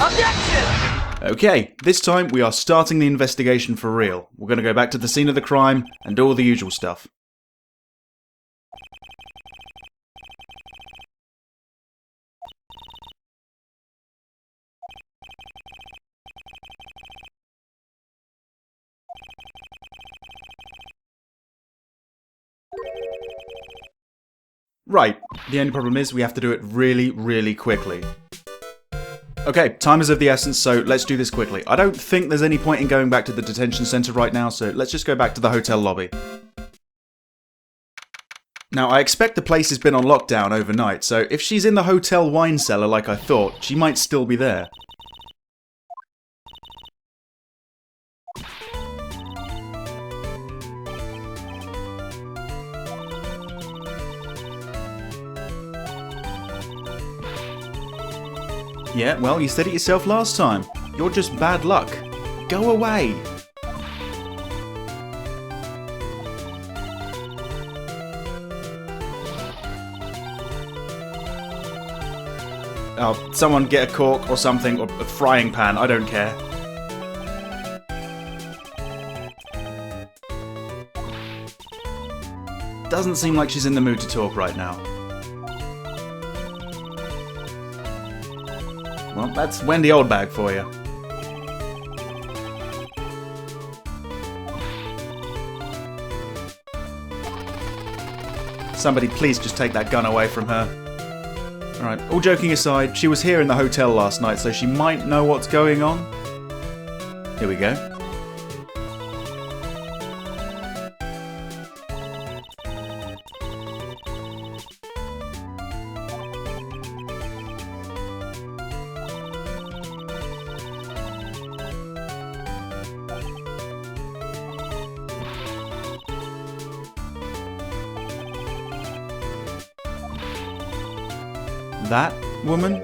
Objection! Okay, this time we are starting the investigation for real. We're going to go back to the scene of the crime and do all the usual stuff. Right, the only problem is we have to do it really, really quickly. Okay, time is of the essence, so let's do this quickly. I don't think there's any point in going back to the detention centre right now, so let's just go back to the hotel lobby. Now, I expect the place has been on lockdown overnight, so if she's in the hotel wine cellar like I thought, she might still be there. Yeah, well, you said it yourself last time. You're just bad luck. Go away! Oh, someone get a cork or something, or a frying pan, I don't care. Doesn't seem like she's in the mood to talk right now. Well, that's Wendy Oldbag for you. Somebody please just take that gun away from her. Alright, all joking aside, she was here in the hotel last night, so she might know what's going on. Here we go. That woman?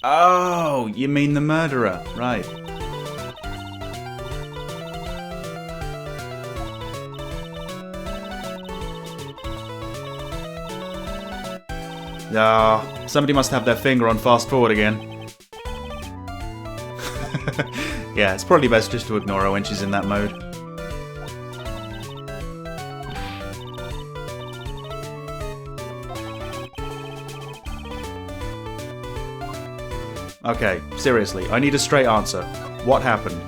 Oh, you mean the murderer, right. Ah, somebody must have their finger on fast forward again. Yeah, it's probably best just to ignore her when she's in that mode. Okay, seriously, I need a straight answer. What happened?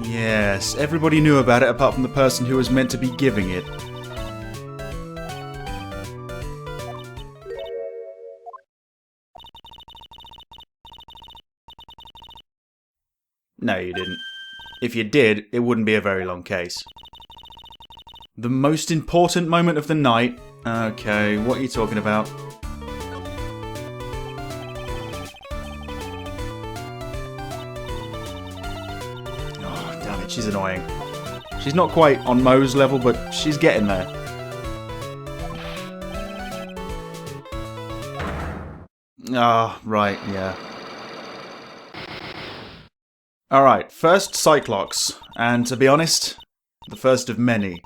Yes, everybody knew about it apart from the person who was meant to be giving it. No, you didn't. If you did, it wouldn't be a very long case. The most important moment of the night? Okay, what are you talking about? Oh, damn it, she's annoying. She's not quite on Moe's level, but she's getting there. Ah, right, yeah. Alright, first Cyclox, and to be honest, the first of many.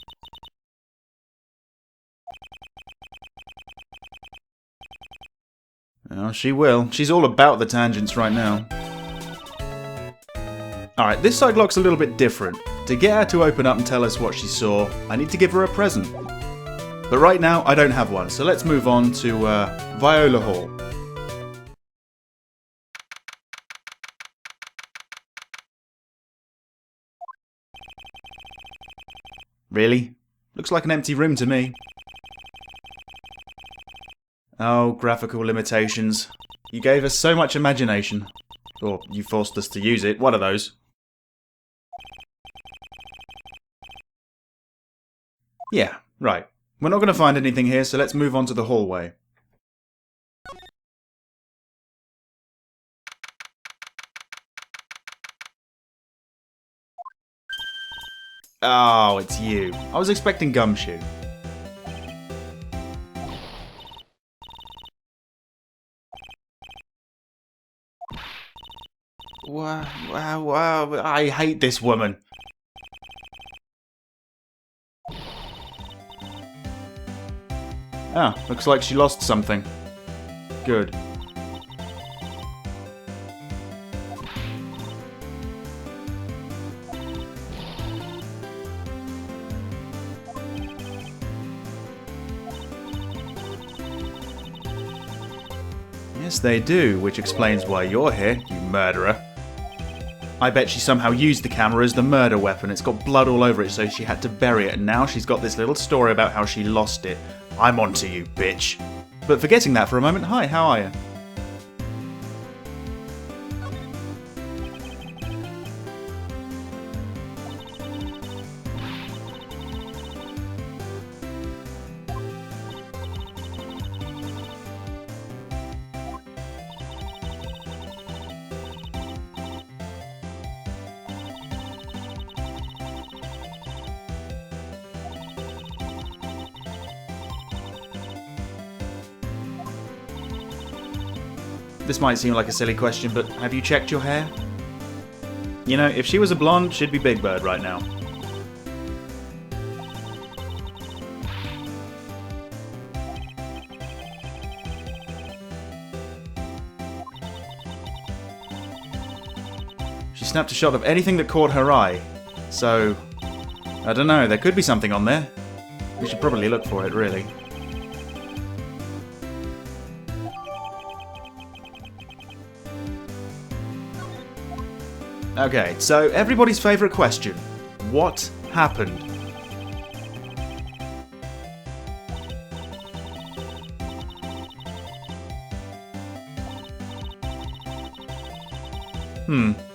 Oh, she will. She's all about the tangents right now. Alright, this Cyclox a little bit different. To get her to open up and tell us what she saw, I need to give her a present. But right now, I don't have one, so let's move on to Viola Hall. Really? Looks like an empty room to me. Oh, graphical limitations. You gave us so much imagination. Or you forced us to use it, one of those. Yeah, right. We're not going to find anything here, so let's move on to the hallway. Oh, it's you. I was expecting Gumshoe. Wow, I hate this woman. Ah, looks like she lost something. Good. Yes, they do, which explains why you're here, you murderer. I bet she somehow used the camera as the murder weapon. It's got blood all over it, so she had to bury it, and now she's got this little story about how she lost it. I'm onto you, bitch. But forgetting that for a moment, hi, how are you? This might seem like a silly question, but have you checked your hair? You know, if she was a blonde, she'd be Big Bird right now. She snapped a shot of anything that caught her eye. So, I don't know, there could be something on there. We should probably look for it, really. Okay, so everybody's favourite question. What happened?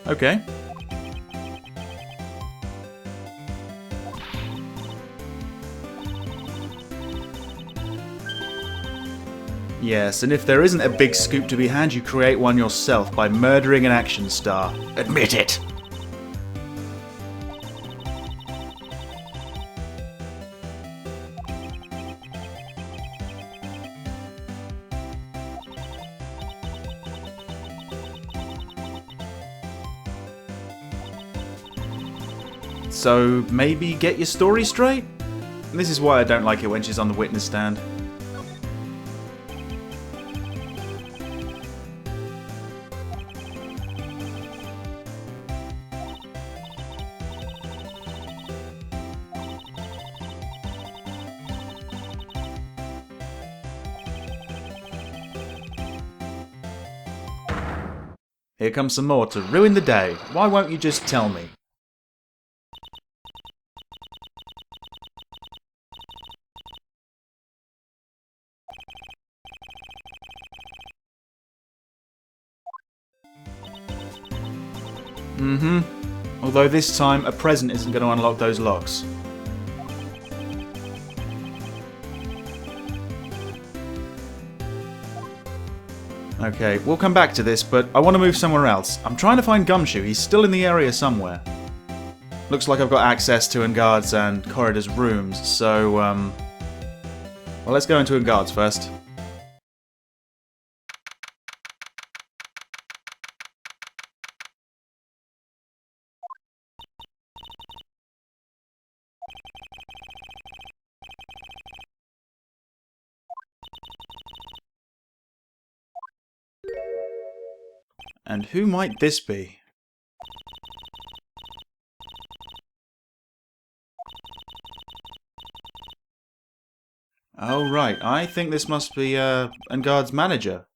Okay. Yes, and if there isn't a big scoop to be had, you create one yourself by murdering an action star. Admit it! So, maybe get your story straight? This is why I don't like it when she's on the witness stand. Here comes some more to ruin the day. Why won't you just tell me? Although this time, a present isn't going to unlock those locks. Okay, we'll come back to this, but I want to move somewhere else. I'm trying to find Gumshoe. He's still in the area somewhere. Looks like I've got access to Engard's and Corridor's rooms, so, well, let's go into Engard's first. And who might this be? Oh, right. I think this must be, Engard's manager.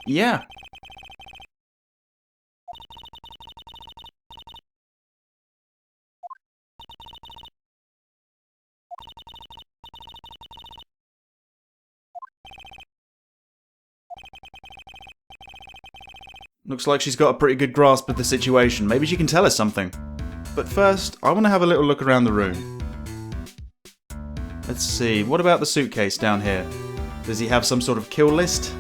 Yeah. Looks like she's got a pretty good grasp of the situation. Maybe she can tell us something. But first, I want to have a little look around the room. Let's see, what about the suitcase down here? Does he have some sort of kill list?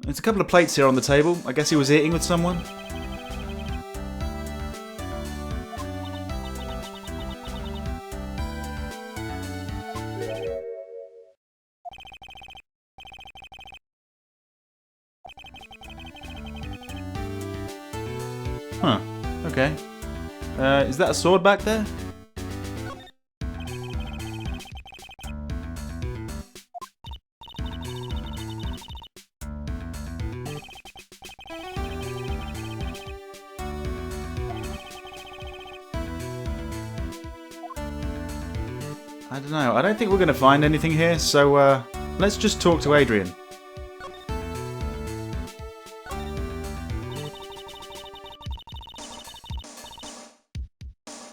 There's a couple of plates here on the table. I guess he was eating with someone. Huh. Okay. Is that a sword back there? I don't know. I don't think we're going to find anything here, so let's just talk to Adrian.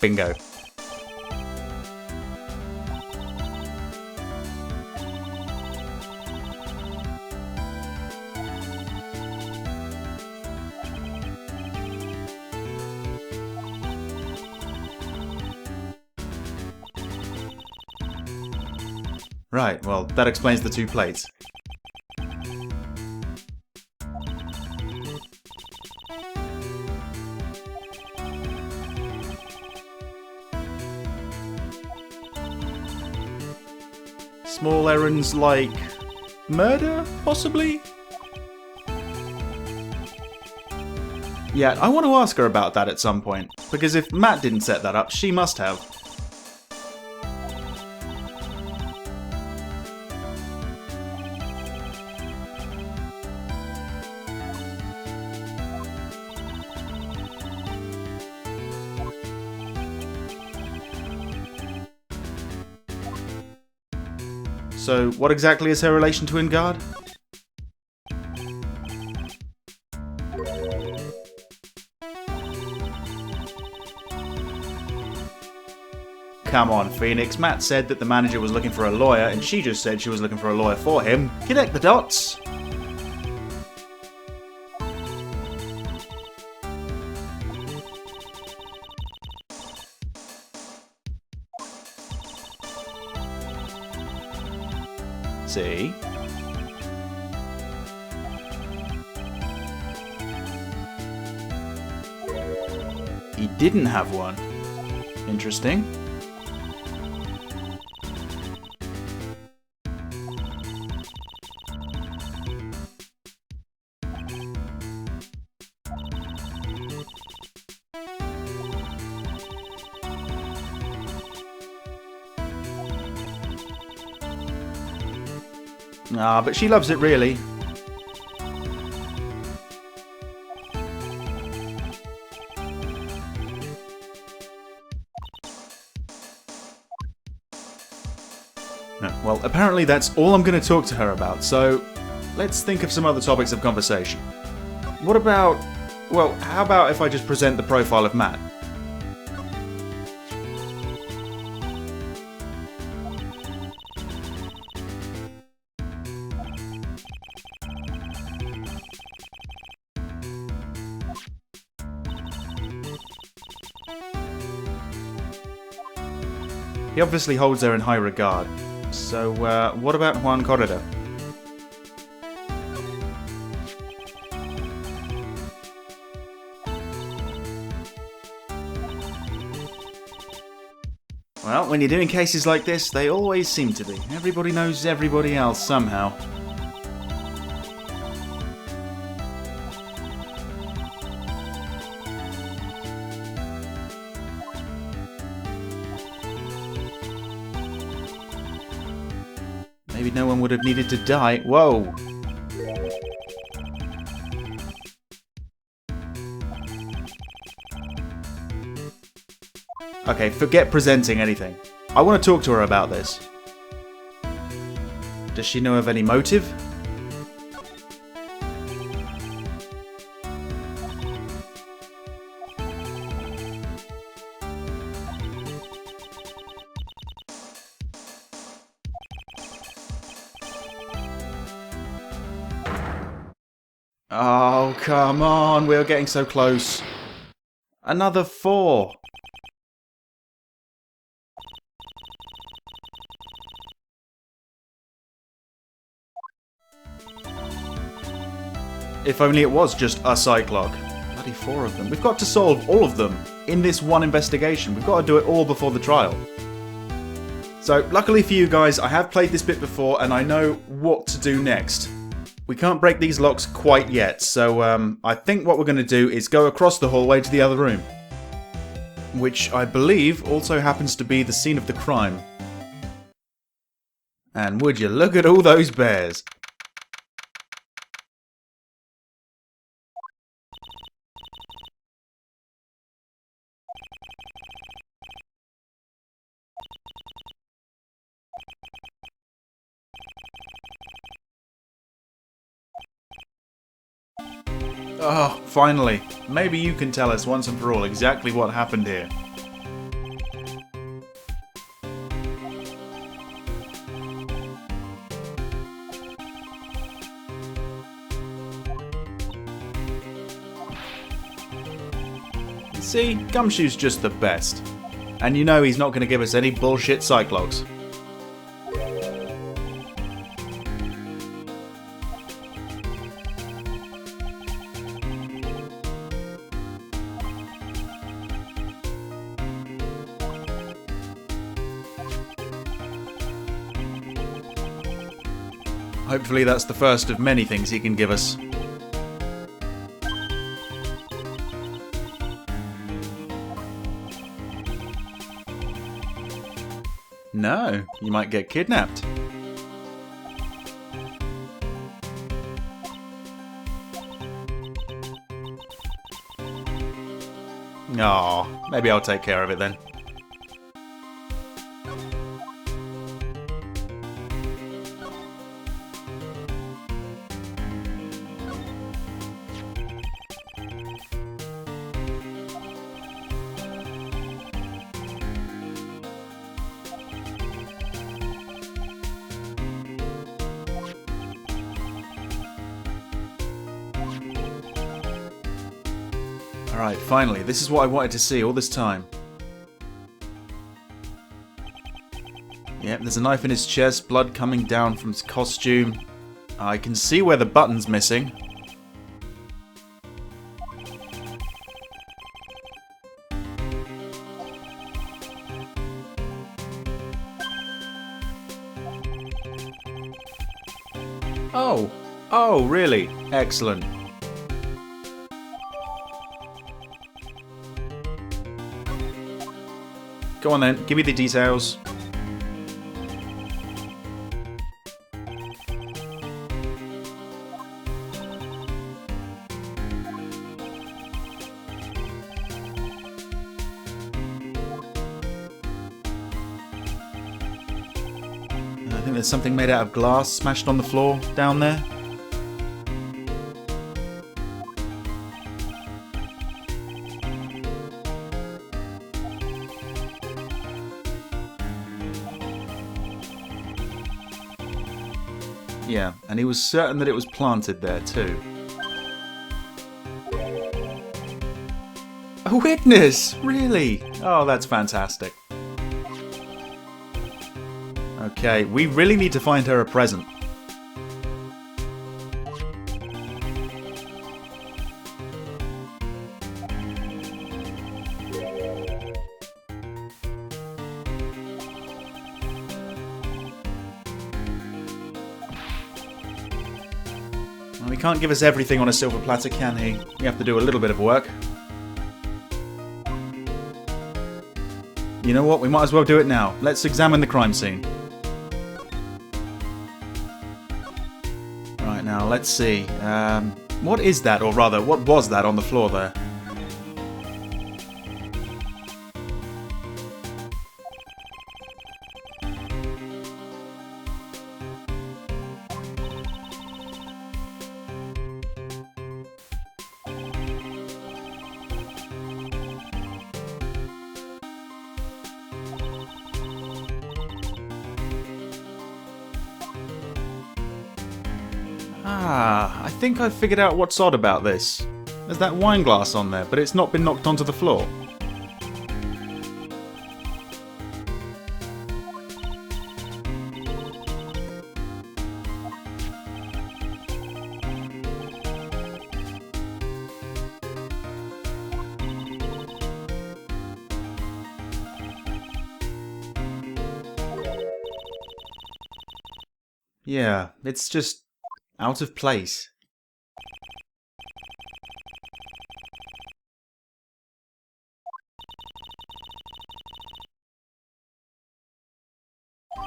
Bingo. Right, well, that explains the two plates. Small errands like murder, possibly? Yeah, I want to ask her about that at some point, because if Matt didn't set that up, she must have. So, what exactly is her relation to Ingard? Come on, Phoenix. Matt said that the manager was looking for a lawyer, and she just said she was looking for a lawyer for him. Connect the dots! See? He didn't have one. Interesting. Ah, but she loves it, really. Well, apparently that's all I'm going to talk to her about, so let's think of some other topics of conversation. What about... well, how about if I just present the profile of Matt? He obviously holds her in high regard. So, what about Juan Corrida? Well, when you're doing cases like this, they always seem to be. Everybody knows everybody else somehow. Maybe no one would have needed to die. Whoa! Okay, forget presenting anything. I want to talk to her about this. Does she know of any motive? Oh, come on. We're getting so close. Another 4. If only it was just a Cyclock. Bloody 4 of them. We've got to solve all of them in this one investigation. We've got to do it all before the trial. So, luckily for you guys, I have played this bit before and I know what to do next. We can't break these locks quite yet, so I think what we're going to do is go across the hallway to the other room. Which I believe also happens to be the scene of the crime. And would you look at all those bears? Oh, finally. Maybe you can tell us once and for all exactly what happened here. See, Gumshoe's just the best. And you know he's not going to give us any bullshit Cyclops. Hopefully that's the first of many things he can give us. No, you might get kidnapped. Aw, maybe I'll take care of it then. Alright, finally, this is what I wanted to see all this time. Yep, there's a knife in his chest, blood coming down from his costume. I can see where the button's missing. Oh, really? Excellent. Go on then, give me the details. I think there's something made out of glass smashed on the floor down there. Yeah, and he was certain that it was planted there too. A witness! Really? Oh, that's fantastic. Okay, we really need to find her a present. Well, he can't give us everything on a silver platter, can he? We have to do a little bit of work. You know what? We might as well do it now. Let's examine the crime scene. Right, now, let's see. What is that? Or rather, what was that on the floor there? Ah, I think I've figured out what's odd about this. There's that wine glass on there, but it's not been knocked onto the floor. Yeah, it's just out of place.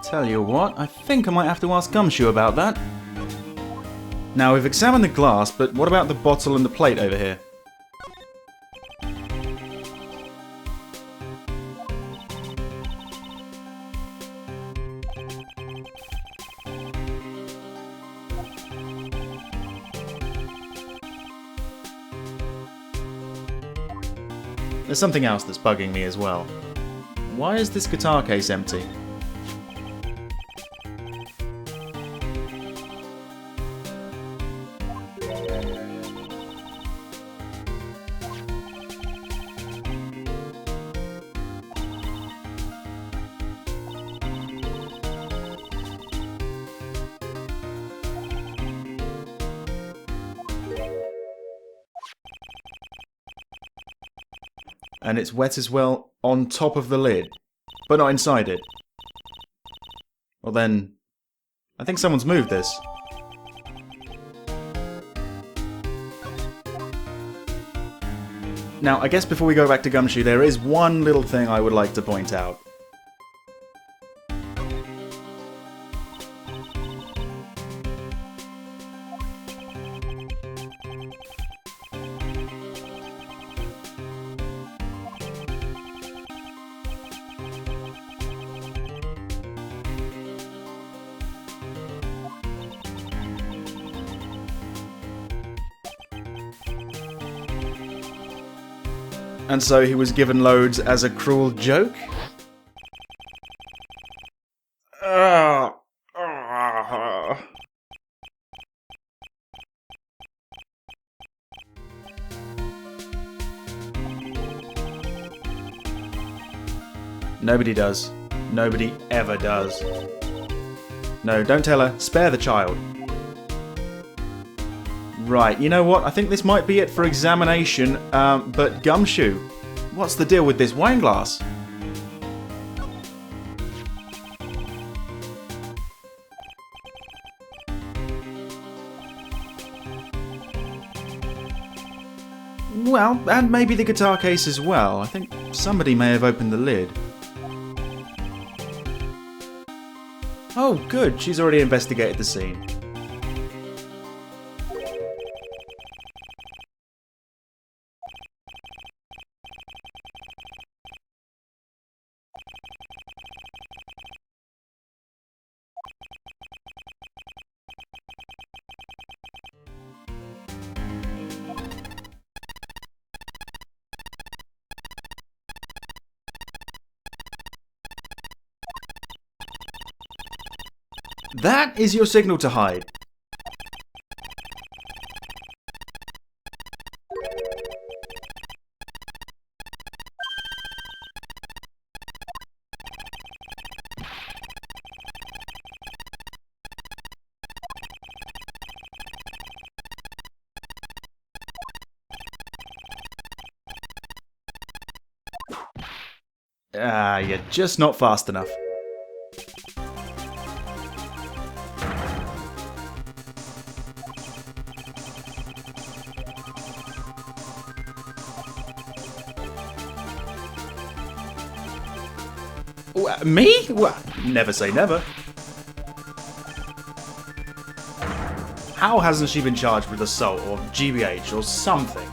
Tell you what, I think I might have to ask Gumshoe about that. Now, we've examined the glass, but what about the bottle and the plate over here? There's something else that's bugging me as well. Why is this guitar case empty? And it's wet as well on top of the lid, but not inside it. Well then, I think someone's moved this. Now, I guess before we go back to Gumshoe, there is one little thing I would like to point out. And so he was given loads as a cruel joke? Nobody does. Nobody ever does. No, don't tell her. Spare the child. Right, you know what? I think this might be it for examination, but Gumshoe, what's the deal with this wine glass? Well, and maybe the guitar case as well. I think somebody may have opened the lid. Oh, good. She's already investigated the scene. That is your signal to hide. Ah, you're just not fast enough. Me? Well, never say never. How hasn't she been charged with assault or GBH or something?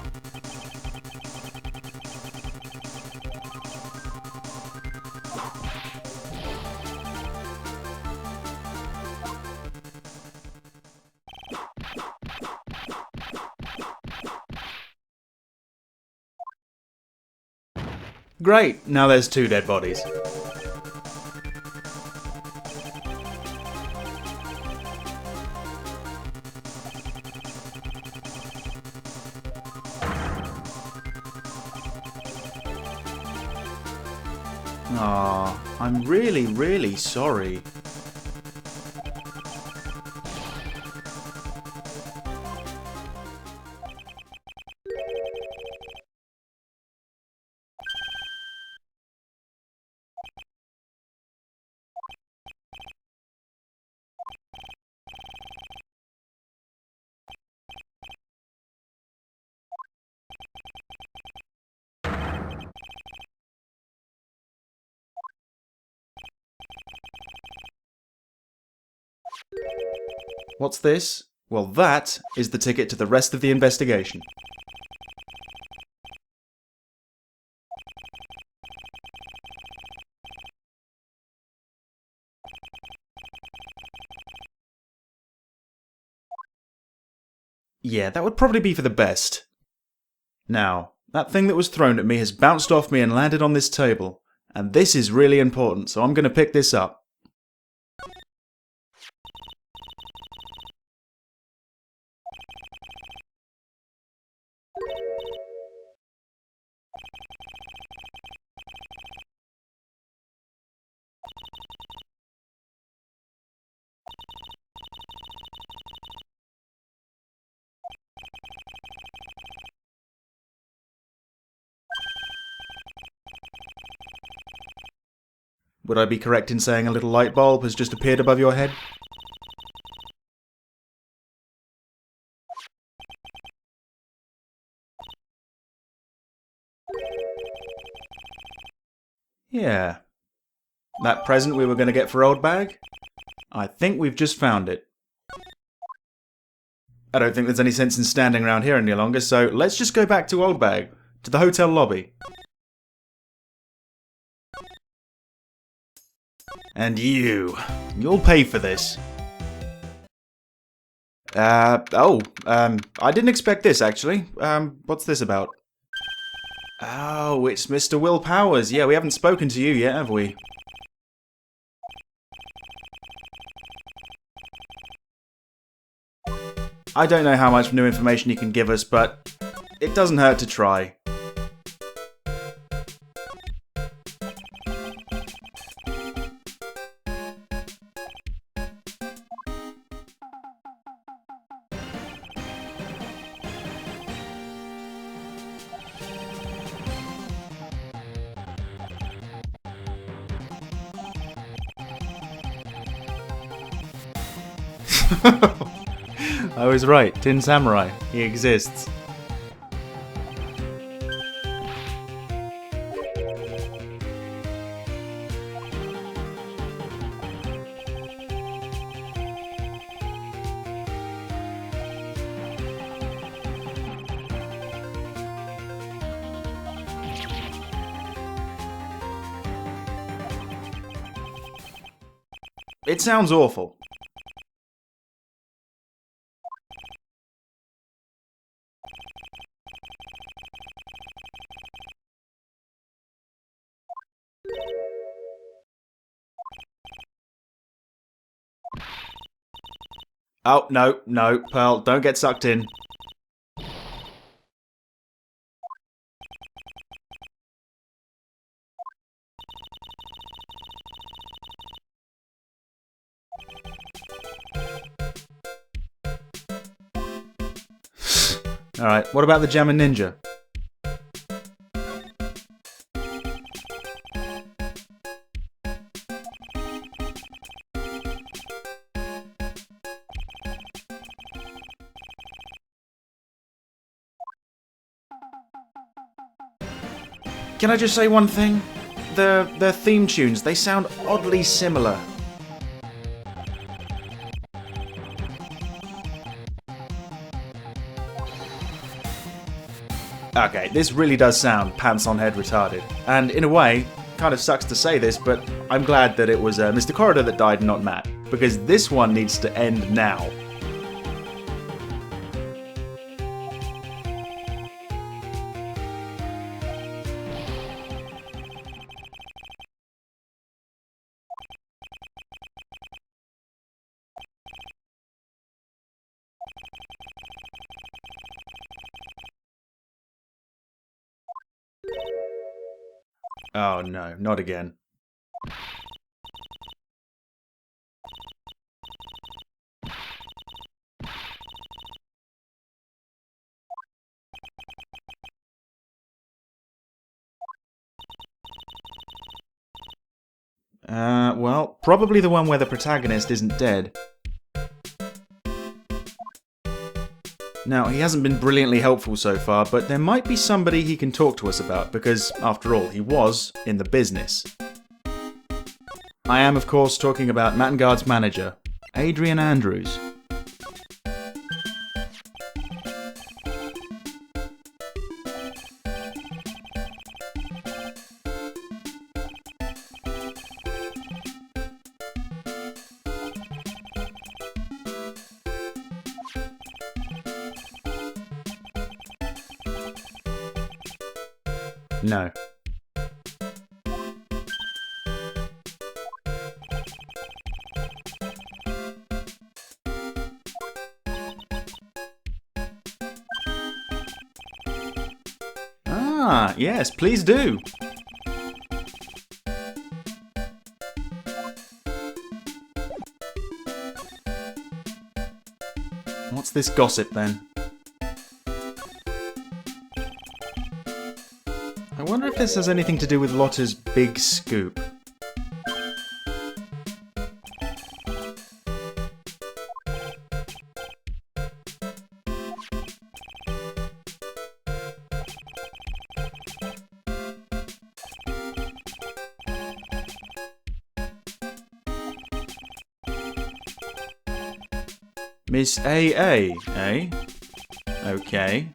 Great, now there's 2 dead bodies. Aw, I'm really, really sorry. What's this? Well, that is the ticket to the rest of the investigation. Yeah, that would probably be for the best. Now, that thing that was thrown at me has bounced off me and landed on this table. And this is really important, so I'm going to pick this up. Would I be correct in saying a little light bulb has just appeared above your head? Yeah. That present we were going to get for Old Bag? I think we've just found it. I don't think there's any sense in standing around here any longer, so let's just go back to Old Bag, to the hotel lobby. And you'll pay for this. I didn't expect this, actually. What's this about? Oh, it's Mr. Will Powers. Yeah, we haven't spoken to you yet, have we? I don't know how much new information you can give us, but it doesn't hurt to try. I was right, Tin Samurai. He exists. It sounds awful. Oh, no, Pearl, don't get sucked in. Alright, what about the Jammin Ninja? Can I just say one thing? Their theme tunes, they sound oddly similar. Okay, this really does sound pants on head retarded. And in a way, kind of sucks to say this, but I'm glad that it was Mr. Corridor that died, not Matt. Because this one needs to end now. Oh no, not again. Well, probably the one where the protagonist isn't dead. Now, he hasn't been brilliantly helpful so far, but there might be somebody he can talk to us about, because, after all, he was in the business. I am, of course, talking about Mattengard's manager, Adrian Andrews. No. Ah, yes, please do. What's this gossip then? I wonder if this has anything to do with Lotta's big scoop. Miss AA, eh? Okay.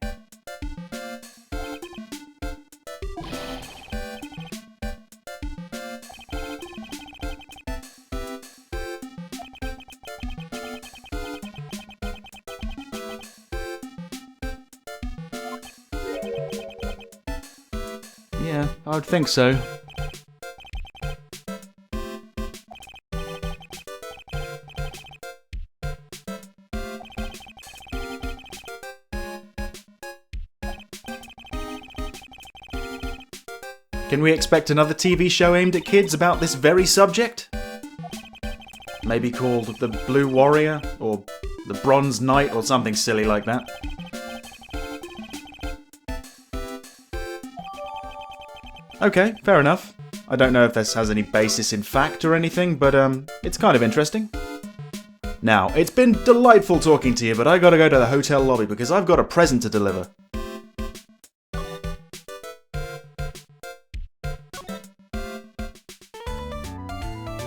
Yeah, I would think so. Can we expect another TV show aimed at kids about this very subject? Maybe called The Blue Warrior, or The Bronze Knight, or something silly like that. Okay, fair enough. I don't know if this has any basis in fact or anything, but it's kind of interesting. Now, it's been delightful talking to you, but I gotta go to the hotel lobby because I've got a present to deliver.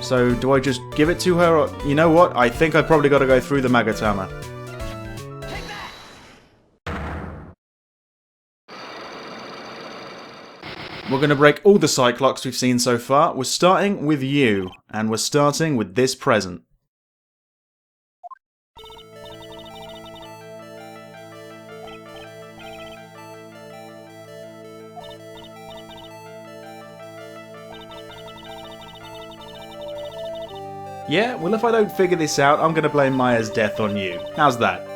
So, do I just give it to her, or... You know what? I think I probably gotta go through the Magatama. We're gonna break all the Cyclocks we've seen so far. We're starting with you, and we're starting with this present. Yeah, well if I don't figure this out, I'm gonna blame Maya's death on you. How's that?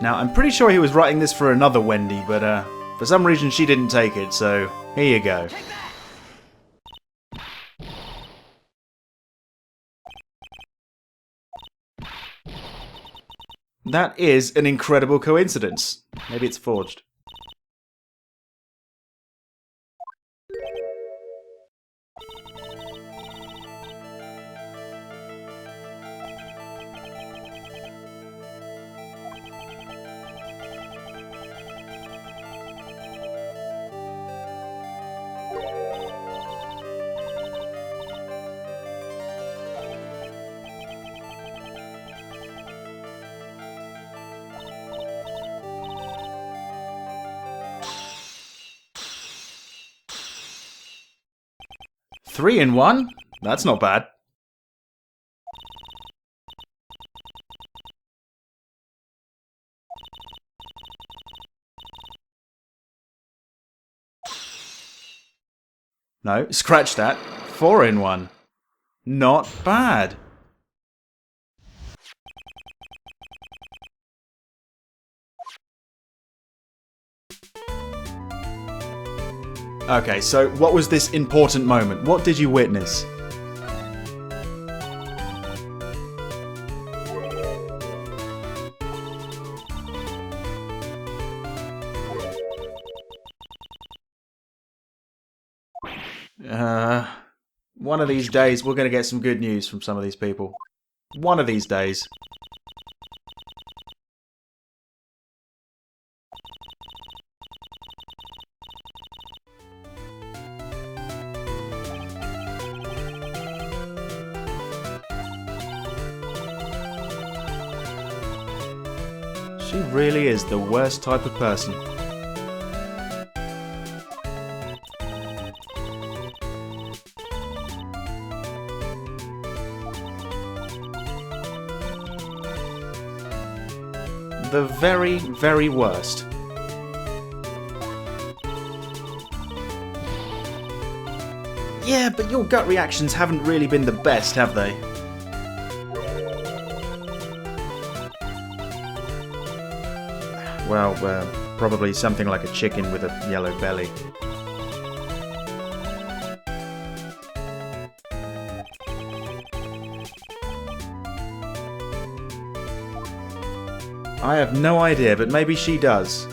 Now, I'm pretty sure he was writing this for another Wendy, but for some reason she didn't take it, so here you go. That is an incredible coincidence. Maybe it's forged. Three in one? That's not bad. No, scratch that. 4 in 1. Not bad. Okay, so what was this important moment? What did you witness? One of these days we're going to get some good news from some of these people. One of these days. She really is the worst type of person. The very, very worst. Yeah, but your gut reactions haven't really been the best, have they? Well, probably something like a chicken with a yellow belly. I have no idea, but maybe she does.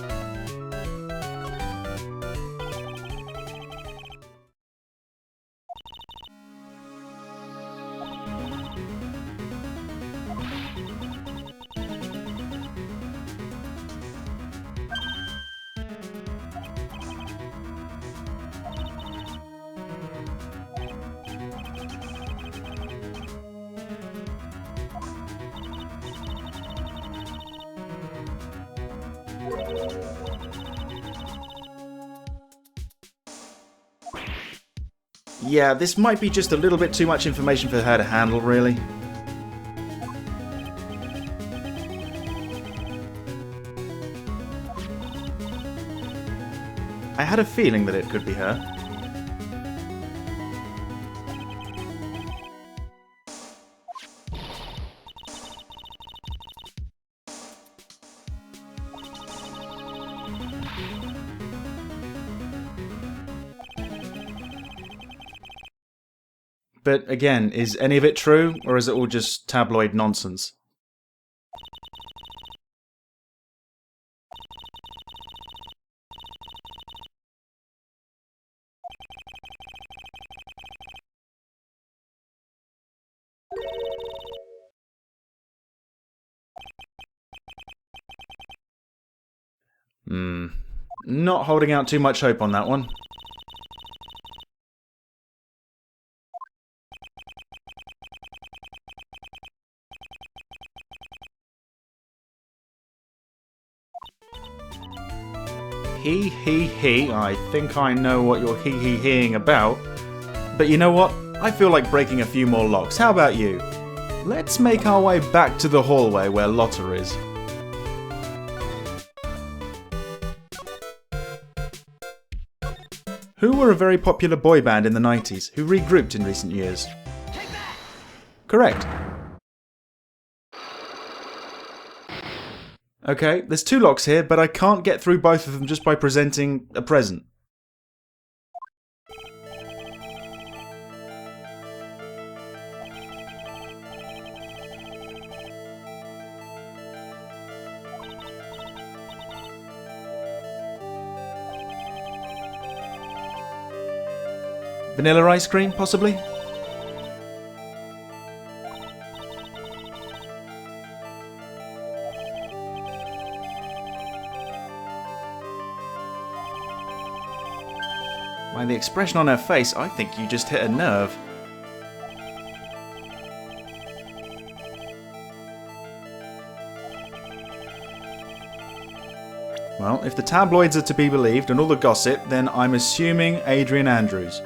Yeah, this might be just a little bit too much information for her to handle, really. I had a feeling that it could be her. But again, is any of it true, or is it all just tabloid nonsense? Not holding out too much hope on that one. He, I think I know what you're he-he-heing about. But you know what? I feel like breaking a few more locks. How about you? Let's make our way back to the hallway where Lotta is. Who were a very popular boy band in the 90s who regrouped in recent years? Correct. Okay, there's two locks here, but I can't get through both of them just by presenting a present. Vanilla ice cream, possibly? By the expression on her face, I think you just hit a nerve. Well, if the tabloids are to be believed and all the gossip, then I'm assuming Adrian Andrews.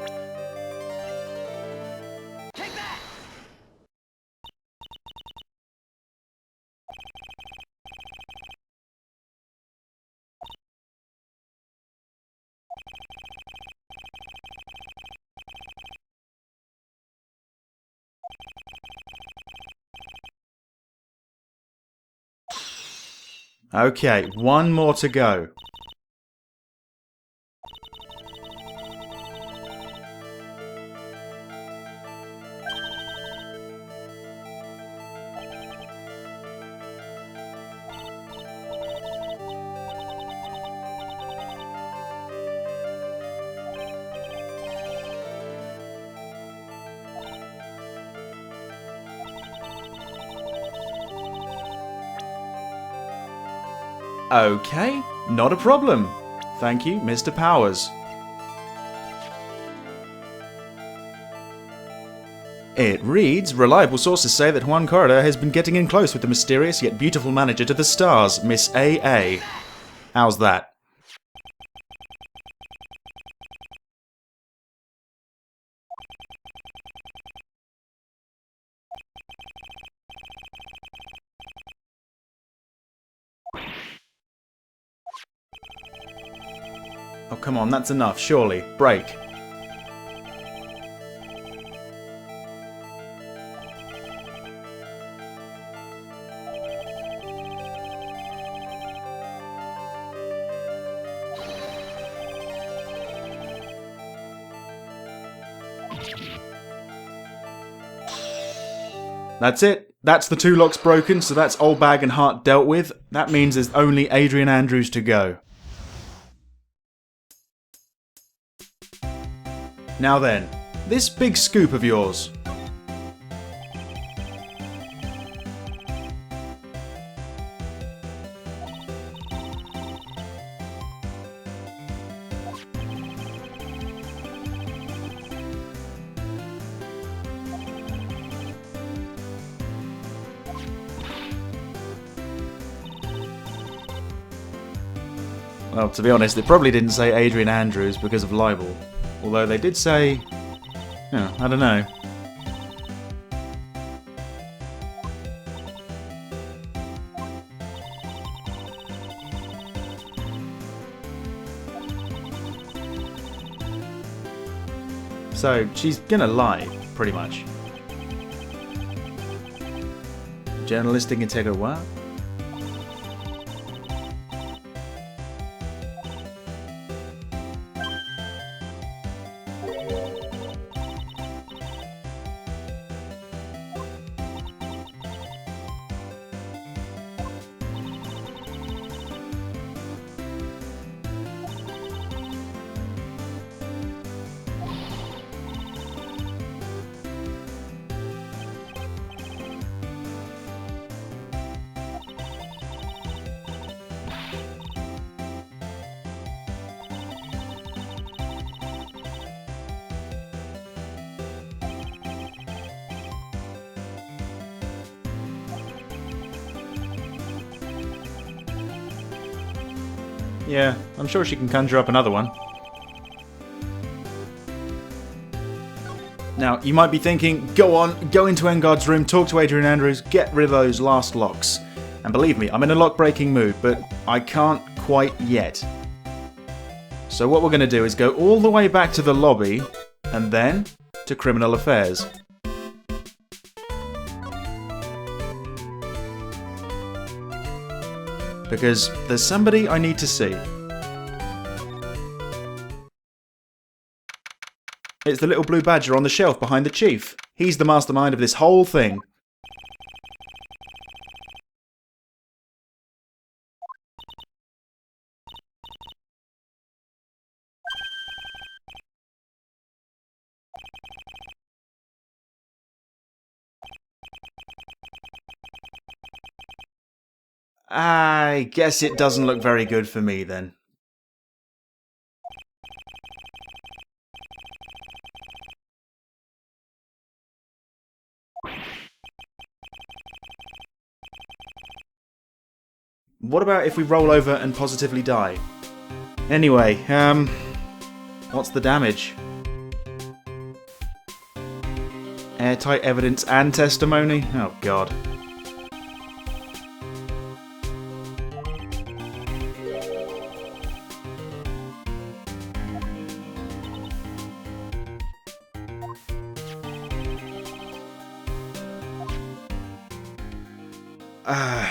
Okay, one more to go. Okay, not a problem. Thank you, Mr. Powers. It reads, reliable sources say that Juan Corridor has been getting in close with the mysterious yet beautiful manager to the stars, Miss A.A. How's that? Oh, come on, that's enough, surely. Break. That's it. That's the 2 locks broken, so that's Old Bag and Heart dealt with. That means there's only Adrian Andrews to go. Now then, this big scoop of yours. Well, to be honest, it probably didn't say Adrian Andrews because of libel. Although they did say... Oh, I don't know. So, she's gonna lie, pretty much. Journalistic integrity, what? Yeah, I'm sure she can conjure up another one. Now, you might be thinking, go on, go into Engard's room, talk to Adrian Andrews, get rid of those last locks. And believe me, I'm in a lock-breaking mood, but I can't quite yet. So what we're going to do is go all the way back to the lobby, and then to criminal affairs. Because there's somebody I need to see. It's the little blue badger on the shelf behind the chief. He's the mastermind of this whole thing. I guess it doesn't look very good for me then. What about if we roll over and positively die? Anyway, what's the damage? Airtight evidence and testimony? Oh god.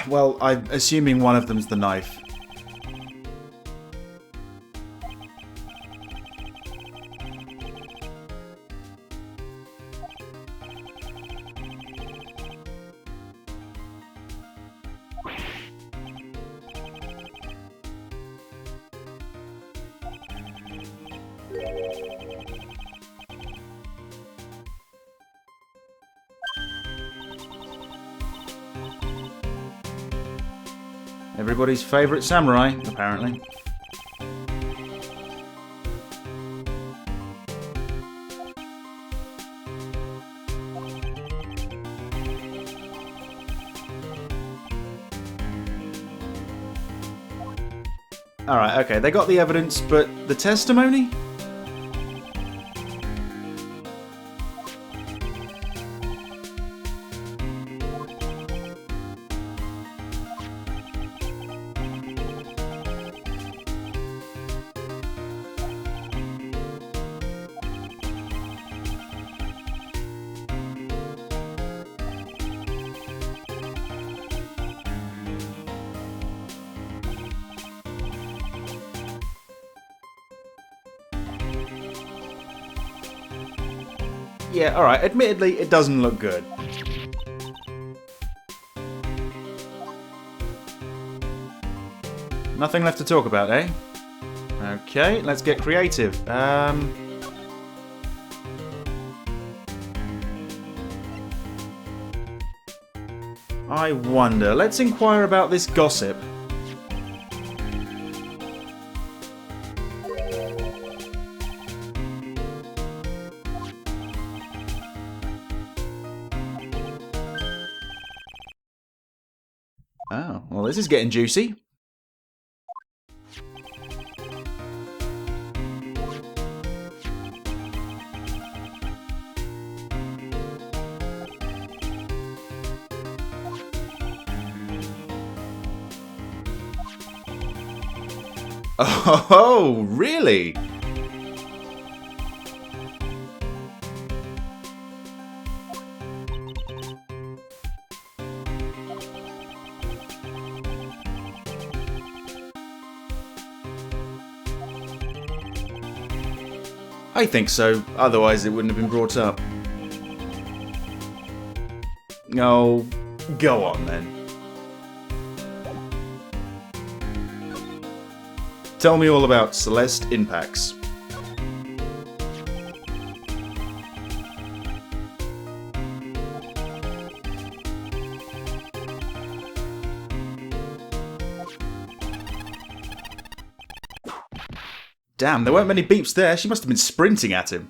Well, I'm assuming one of them's the knife. Everybody's favourite samurai, apparently. Alright, okay, they got the evidence, but the testimony? Yeah, alright, admittedly, it doesn't look good. Nothing left to talk about, eh? Okay, let's get creative. I wonder. Let's inquire about this gossip. Oh, well, this is getting juicy. Oh, really? I think so, otherwise it wouldn't have been brought up. Oh, go on then. Tell me all about Celeste impacts. Damn, there weren't many beeps there. She must have been sprinting at him.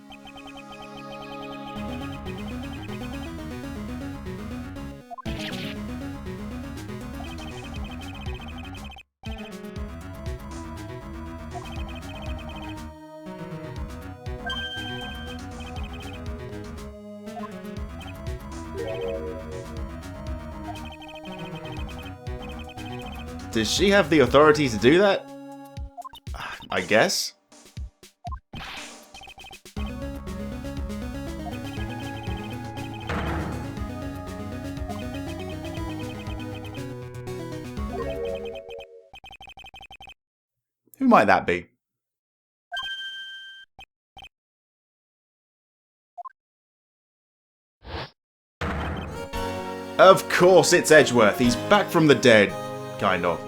Does she have the authority to do that? I guess. Who might that be? Of course it's Edgeworth. He's back from the dead. Kind of.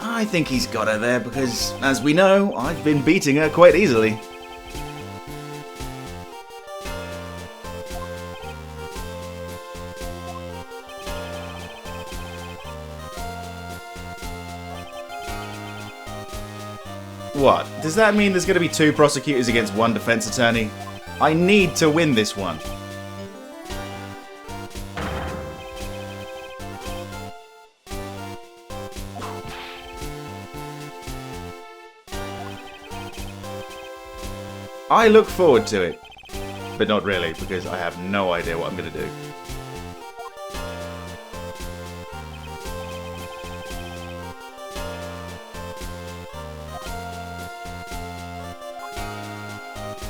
I think he's got her there because, as we know, I've been beating her quite easily. What? Does that mean there's going to be 2 prosecutors against 1 defense attorney? I need to win this one. I look forward to it, but not really, because I have no idea what I'm going to do.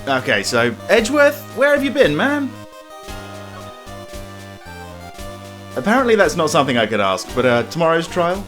Okay, so, Edgeworth, where have you been, man? Apparently that's not something I could ask, but tomorrow's trial?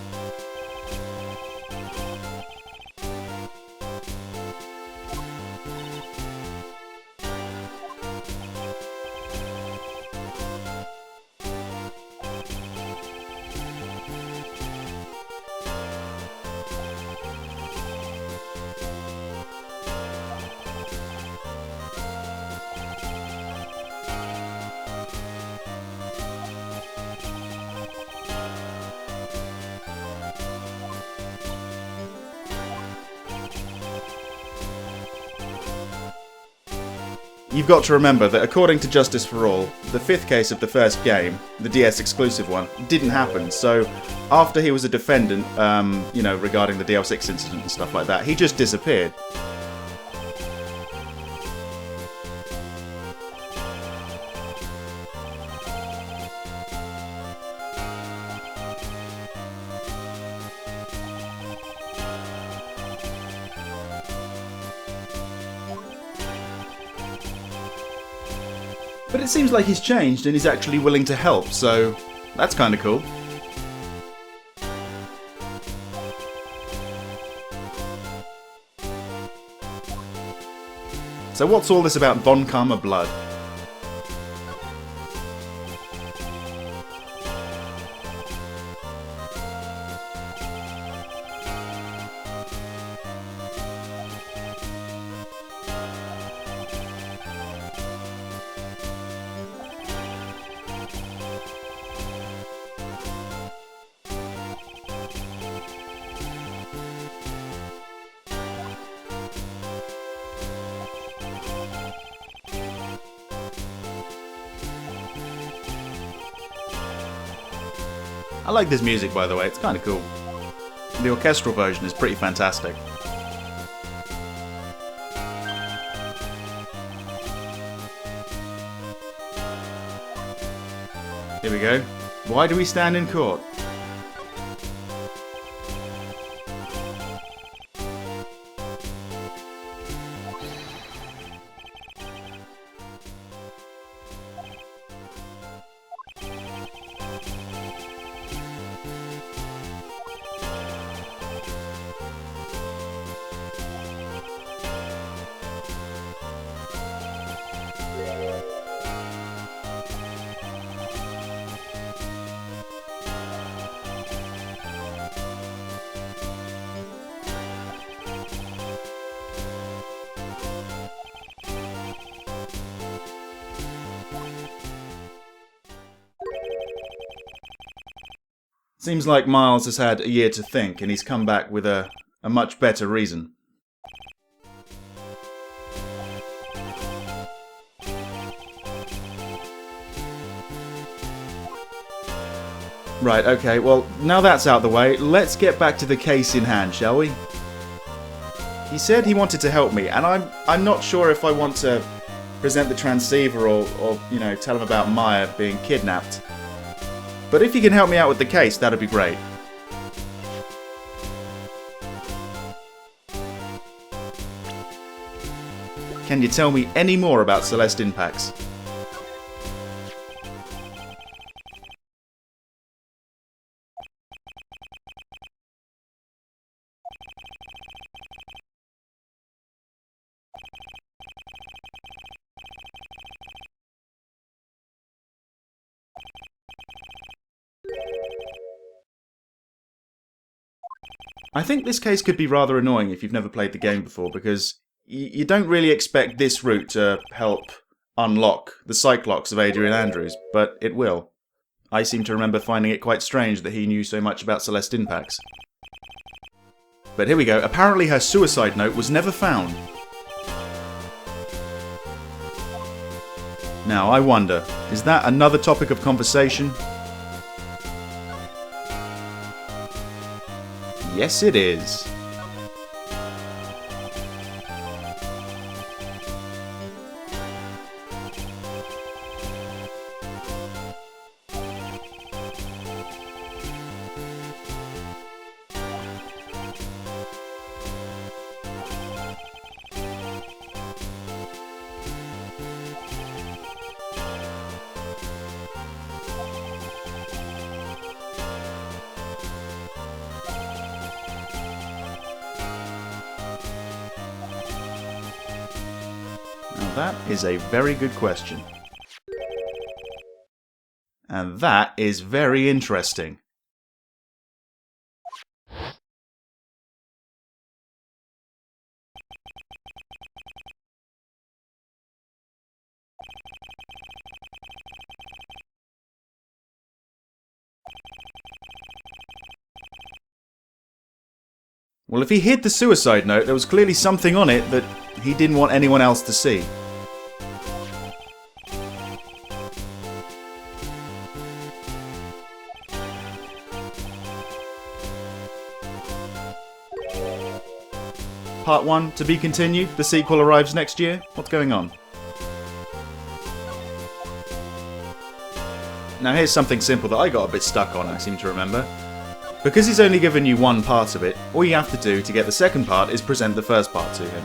You've got to remember that according to Justice for All, the 5th case of the first game, the DS exclusive one, didn't happen, so after he was a defendant, you know, regarding the DL6 incident and stuff like that, he just disappeared. But it seems like he's changed and he's actually willing to help, so that's kind of cool. So what's all this about Von Karma blood? I like this music, by the way, it's kind of cool. The orchestral version is pretty fantastic. Here we go. Why do we stand in court? Seems like Miles has had a year to think and he's come back with a much better reason. Right, okay, well, now that's out of the way, let's get back to the case in hand, shall we? He said he wanted to help me, and I'm not sure if I want to present the transceiver or you know, tell him about Maya being kidnapped. But if you can help me out with the case, that'd be great. Can you tell me any more about Celeste impacts? I think this case could be rather annoying if you've never played the game before, because you don't really expect this route to help unlock the Cyclops of Adrian Andrews, but it will. I seem to remember finding it quite strange that he knew so much about Celeste impacts. But here we go, apparently her suicide note was never found. Now, I wonder, is that another topic of conversation? Yes, it is. That is a very good question. And that is very interesting. Well, if he hid the suicide note, there was clearly something on it that he didn't want anyone else to see. Part 1, to be continued. The sequel arrives next year. What's going on? Now here's something simple that I got a bit stuck on, I seem to remember. Because he's only given you one part of it, all you have to do to get the second part is present the first part to him.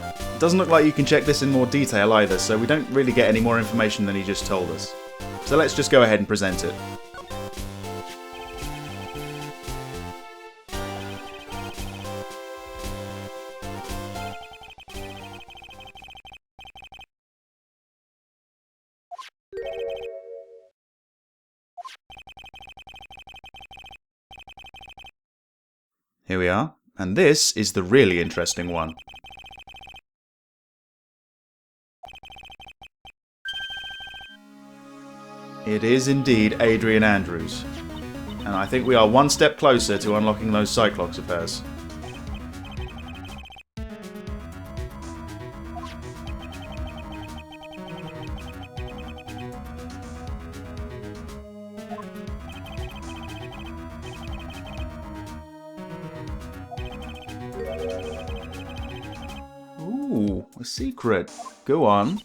It doesn't look like you can check this in more detail either, so we don't really get any more information than he just told us. So let's just go ahead and present it. Here we are, and this is the really interesting one. It is indeed Adrian Andrews, and I think we are one step closer to unlocking those Cyclops affairs. Ooh, a secret. Go on.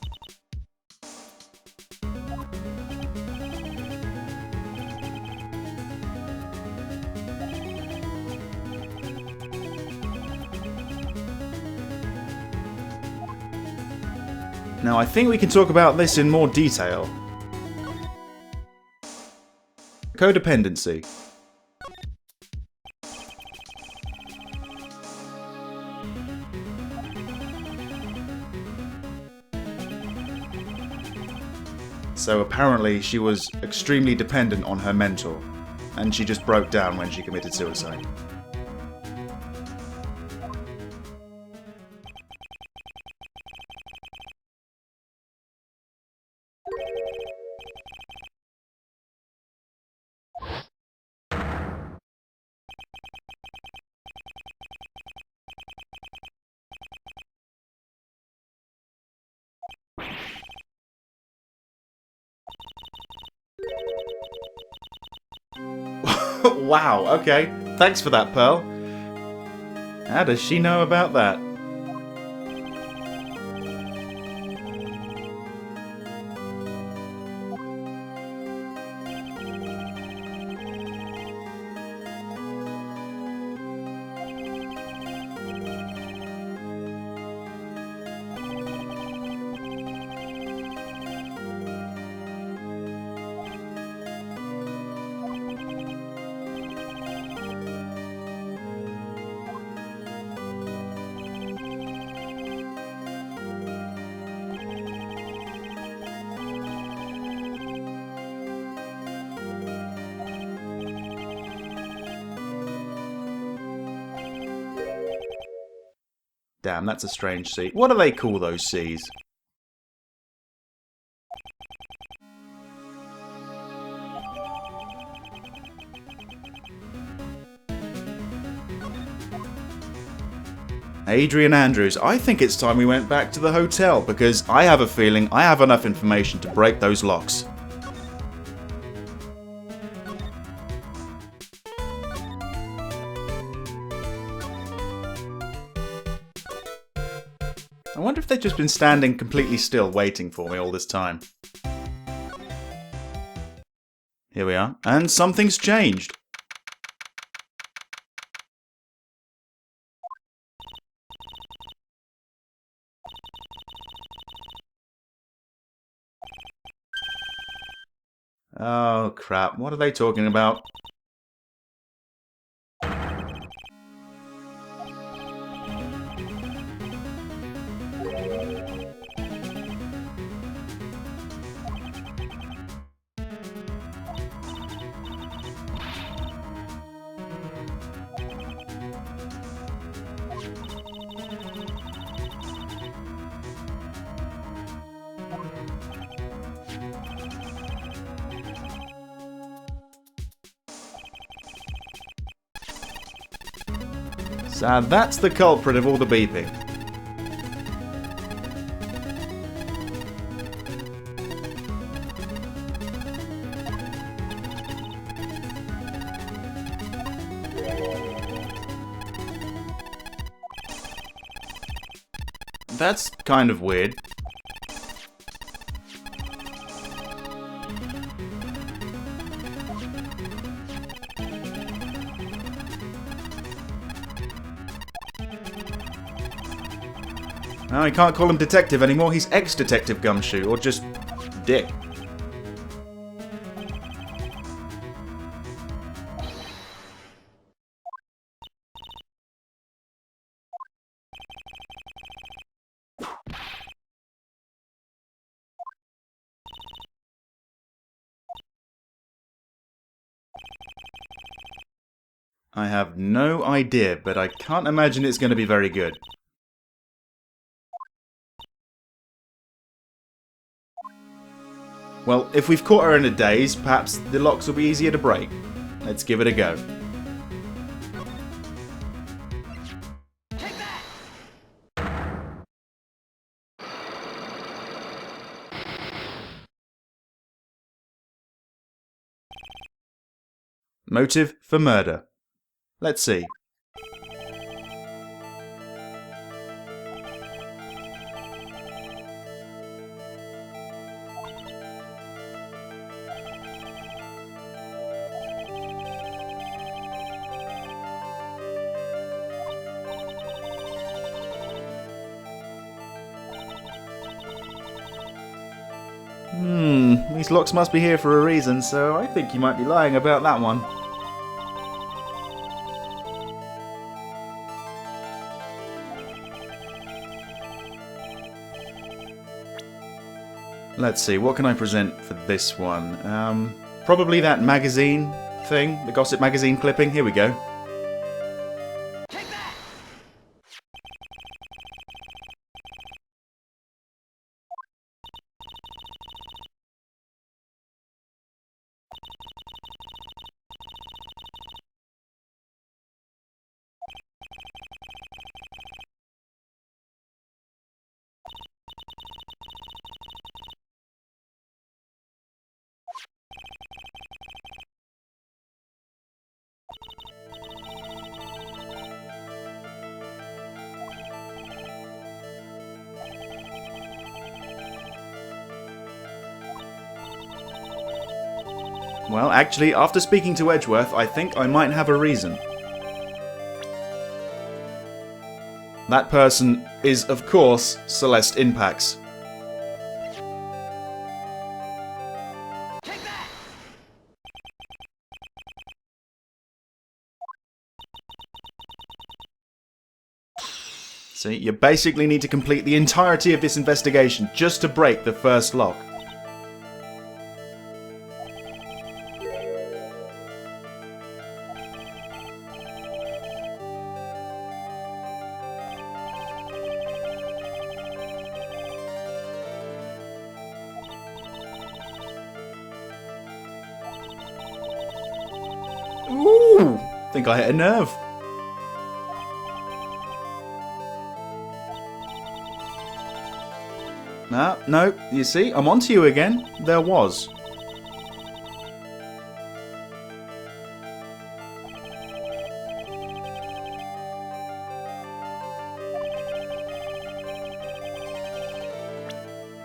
Now, I think we can talk about this in more detail. Codependency. So apparently she was extremely dependent on her mentor, and she just broke down when she committed suicide. Wow, okay. Thanks for that, Pearl. How does she know about that? Damn, that's a strange sea. What do they call those seas? Adrian Andrews, I think it's time we went back to the hotel because I have a feeling I have enough information to break those locks. I wonder if they've just been standing completely still waiting for me all this time. Here we are, and something's changed. Oh crap, what are they talking about? So that's the culprit of all the beeping. That's kind of weird. Oh, I can't call him Detective anymore, he's ex-Detective Gumshoe, or just Dick. I have no idea, but I can't imagine it's going to be very good. Well, if we've caught her in a daze, perhaps the locks will be easier to break. Let's give it a go. Motive for murder. Let's see. These locks must be here for a reason, so I think you might be lying about that one. Let's see, what can I present for this one? Probably that magazine thing, the gossip magazine clipping. Here we go. Well, actually, after speaking to Edgeworth, I think I might have a reason. That person is, of course, Celeste Inpax. See, you basically need to complete the entirety of this investigation just to break the first lock. Ooh! Think I hit a nerve. No, you see, I'm onto you again. There was.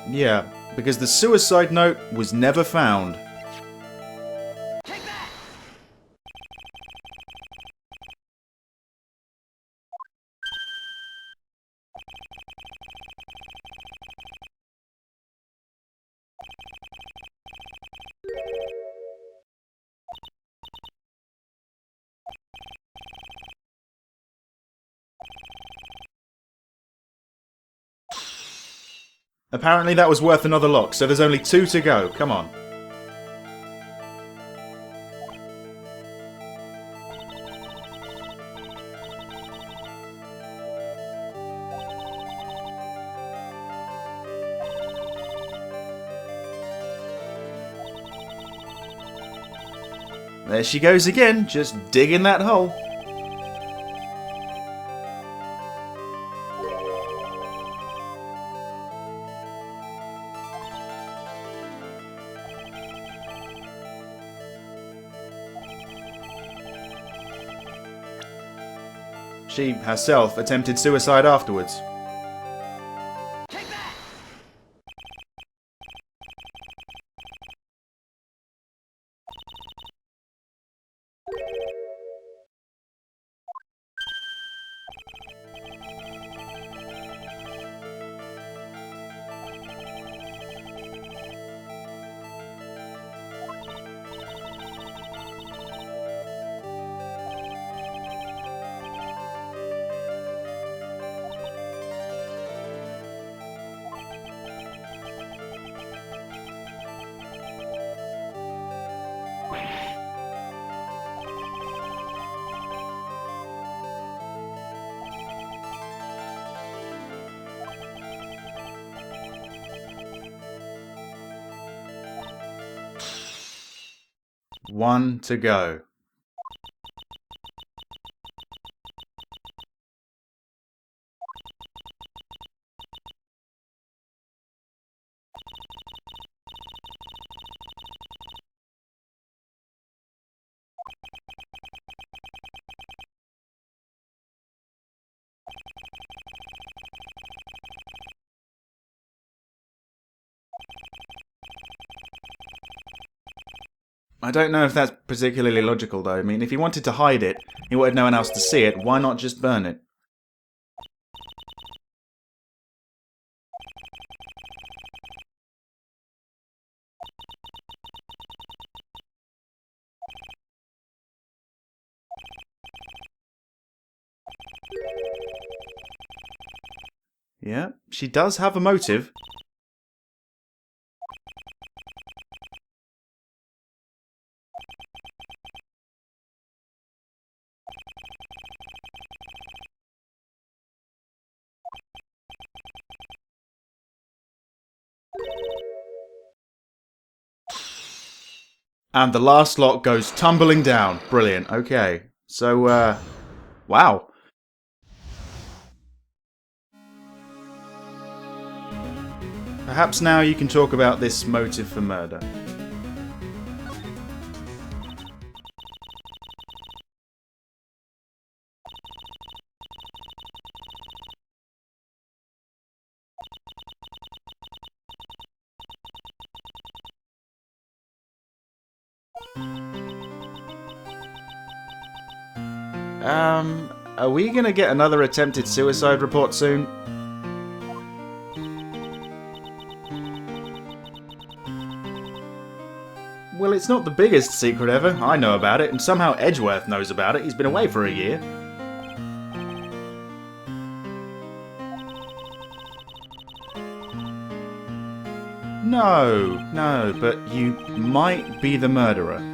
Yeah, because the suicide note was never found. Apparently that was worth another lock, so there's only 2 to go. Come on. There she goes again, just digging that hole. She herself attempted suicide afterwards. One to go. I don't know if that's particularly logical, though. I mean, if he wanted to hide it, he wanted no one else to see it, why not just burn it? Yeah, she does have a motive. And the last lot goes tumbling down. Brilliant. Okay. So, wow. Perhaps now you can talk about this motive for murder. Are we gonna get another attempted suicide report soon? Well, it's not the biggest secret ever. I know about it, and somehow Edgeworth knows about it. He's been away for a year. No, but you might be the murderer.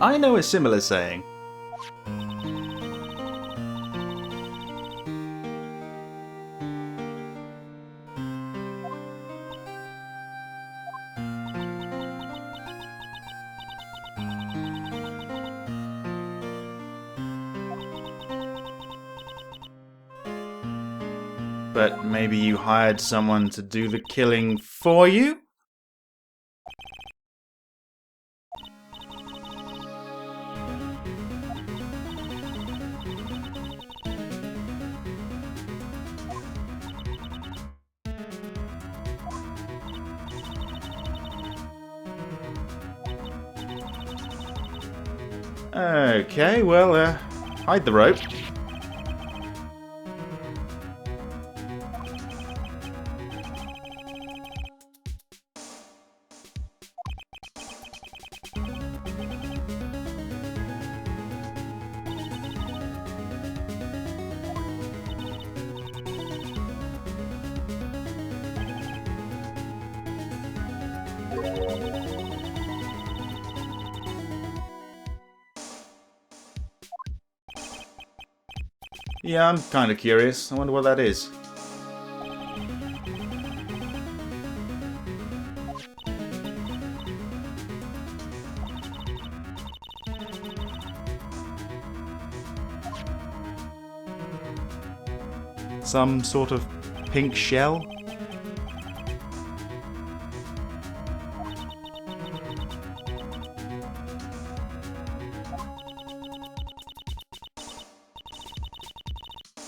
I know a similar saying. But maybe you hired someone to do the killing for you? Okay, well, hide the rope. Yeah, I'm kind of curious. I wonder what that is. Some sort of pink shell?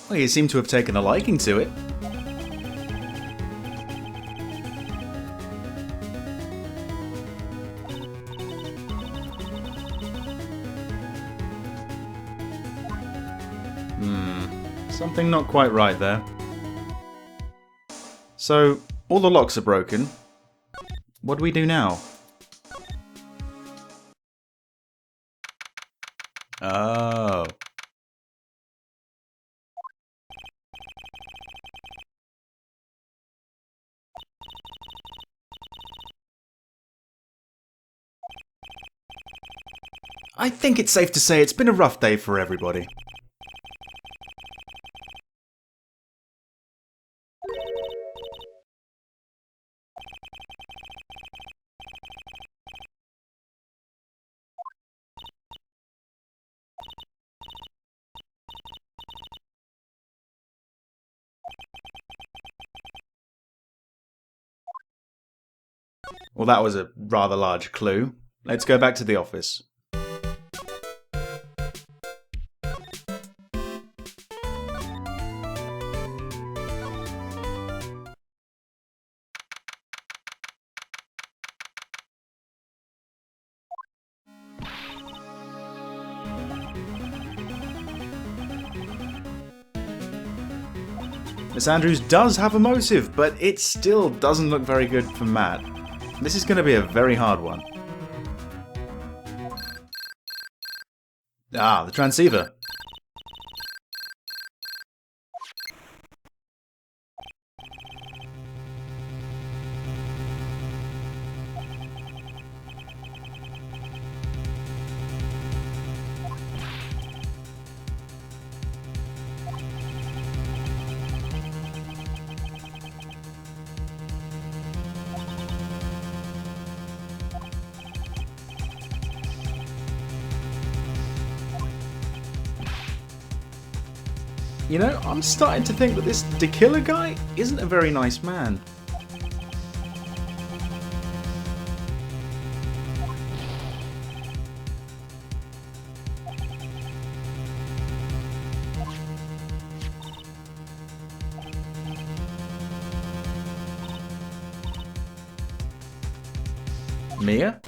Well, you seem to have taken a liking to it. Something not quite right there. So, all the locks are broken. What do we do now? Oh. I think it's safe to say it's been a rough day for everybody. Well, that was a rather large clue. Let's go back to the office. Miss Andrews does have a motive, but it still doesn't look very good for Matt. This is going to be a very hard one. Ah, the transceiver. You know, I'm starting to think that this Dekiller guy isn't a very nice man. Mia?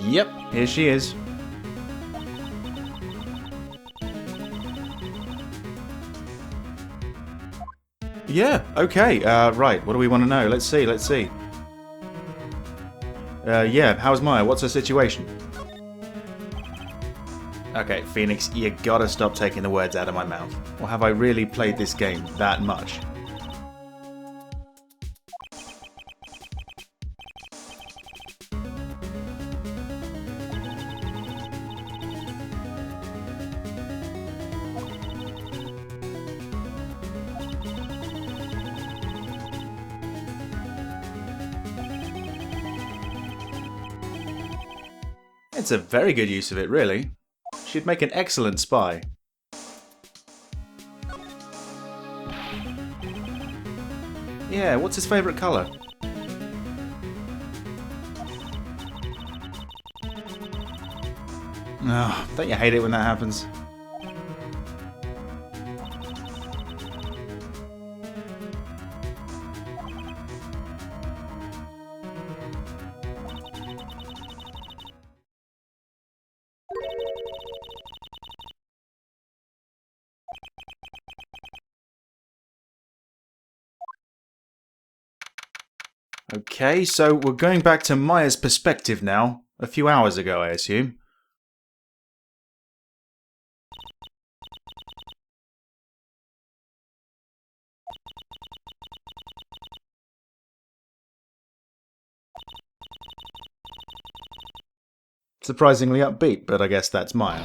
Yep, here she is. Yeah, okay, right, what do we want to know? Let's see. Yeah, how's Maya? What's her situation? Okay, Phoenix, you gotta stop taking the words out of my mouth. Or have I really played this game that much? It's a very good use of it, really. She'd make an excellent spy. Yeah, what's his favourite colour? Oh, don't you hate it when that happens? Okay, so we're going back to Maya's perspective now. A few hours ago, I assume. Surprisingly upbeat, but I guess that's Maya.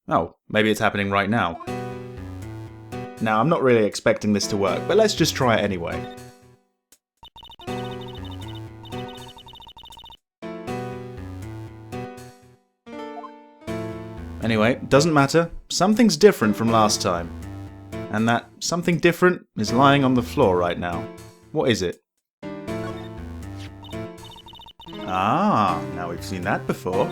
Oh, maybe it's happening right now. Now, I'm not really expecting this to work, but let's just try it anyway. Anyway, doesn't matter. Something's different from last time. And that something different is lying on the floor right now. What is it? Ah, now we've seen that before.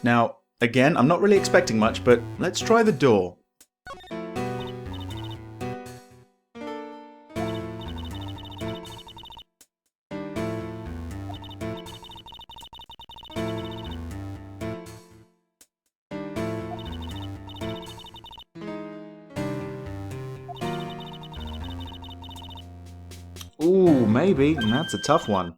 Now, again, I'm not really expecting much, but let's try the door. Ooh, maybe. That's a tough one.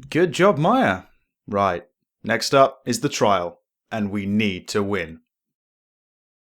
Good job, Maya. Right, next up is the trial, and we need to win.